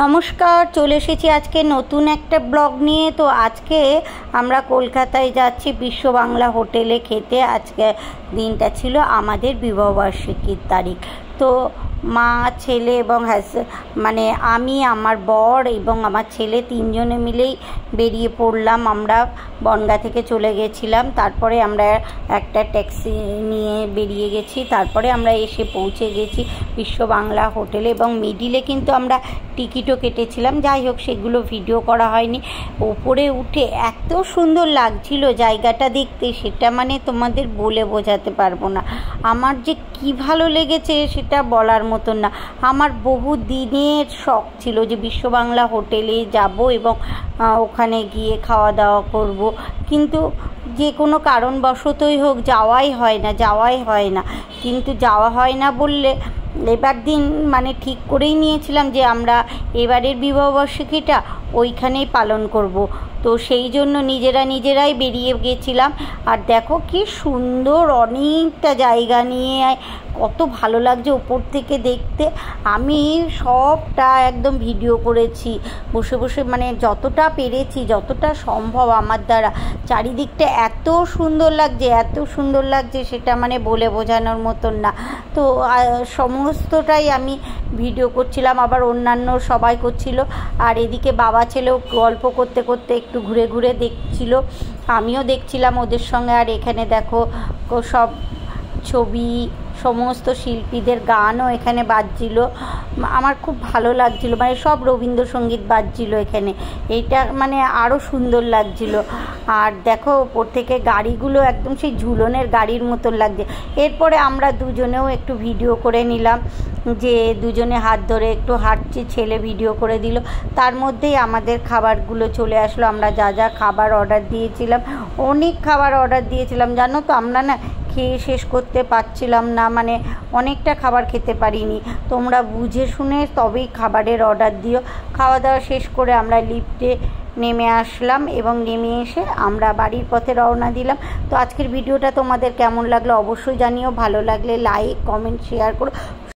নমস্কার, চলে এসেছি আজকে নতুন একটা ব্লগ নিয়ে। তো আজকে আমরা কলকাতায় যাচ্ছি বিশ্ব বাংলা হোটেলে খেতে। আজকে দিনটা ছিল আমাদের বিবাহবার্ষিকীর তারিখ। তো মা, ছেলে এবং মানে আমি, আমার বর এবং আমার ছেলে তিনজনে মিলেই বেরিয়ে পড়লাম। আমরা বনগাঁ থেকে চলে গেছিলাম, তারপরে আমরা একটা ট্যাক্সি নিয়ে বেরিয়ে গেছি। তারপরে আমরা এসে পৌঁছে গেছি বিশ্ব বাংলা হোটেলে এবং মিডিলে কিন্তু আমরা টিকিটও কেটেছিলাম। যাই হোক, সেগুলো ভিডিও করা হয়নি। ওপরে উঠে এত সুন্দর লাগছিল জায়গাটা দেখতে, সেটা মানে তোমাদের বলে বোঝাতে পারবো না। আমার যে কি ভালো লেগেছে সেটা বলার মতন না। আমার বহু দিনের শখ ছিল যে বিশ্ব বাংলা হোটেলে যাব এবং ওখানে গিয়ে খাওয়া দাওয়া করব, কিন্তু যে কোনো কারণবশতই হোক যাওয়াই হয় না। কিন্তু যাওয়া হয় না বললে এবার দিন মানে ঠিক করেই নিয়েছিলাম যে আমরা এবারের বিবাহবার্ষিকীটা ওইখানেই পালন করব। তো সেই জন্য নিজেরাই বেরিয়ে গেছিলাম। আর দেখো কি সুন্দর, অনেকটা জায়গা নিয়ে কত ভালো লাগছে ওপর থেকে দেখতে। আমি সবটা একদম ভিডিও করেছি বসে বসে, মানে যতটা পেরেছি, যতটা সম্ভব আমার দ্বারা। চারিদিকটা এত সুন্দর লাগছে সেটা মানে বলে বোঝানোর মতন না। তো সমস্তটাই আমি ভিডিও করছিলাম, আবার অন্যান্য সবাই করছিল। আর এদিকে বাবা ছেলেও গল্প করতে করতে একটু ঘুরে ঘুরে দেখছিল, আমিও দেখছিলাম ওদের সঙ্গে। আর এখানে দেখো সব ছবি, সমস্ত শিল্পীদের গানও এখানে বাজছিল। আমার খুব ভালো লাগছিল, মানে সব রবীন্দ্রসঙ্গীত বাজছিল এখানে। এইটা মানে আরও সুন্দর লাগছিল। আর দেখো ওপর থেকে গাড়িগুলো একদম সেই ঝুলনের গাড়ির মতন লাগছে। এরপরে আমরা দুজনেও একটু ভিডিও করে নিলাম, যে দুজনে হাত ধরে একটু হাঁটছি, ছেলে ভিডিও করে দিল। তার মধ্যেই আমাদের খাবারগুলো চলে আসলো। আমরা যা খাবার অর্ডার দিয়েছিলাম, অনেক খাবার অর্ডার দিয়েছিলাম জানো তো। আমরা না খেয়ে শেষ করতে পারছিলাম না, মানে অনেকটা খাবার খেতে পারিনি। তোমরা বুঝে শুনে তবেই খাবারের অর্ডার দিও। খাওয়া দাওয়া শেষ করে আমরা লিফটে নেমে আসলাম এবং নেমে এসে আমরা বাড়ির পথে রওনা দিলাম। তো আজকের ভিডিওটা তোমাদের কেমন লাগলো অবশ্যই জানিও। ভালো লাগলে লাইক, কমেন্ট, শেয়ার করো।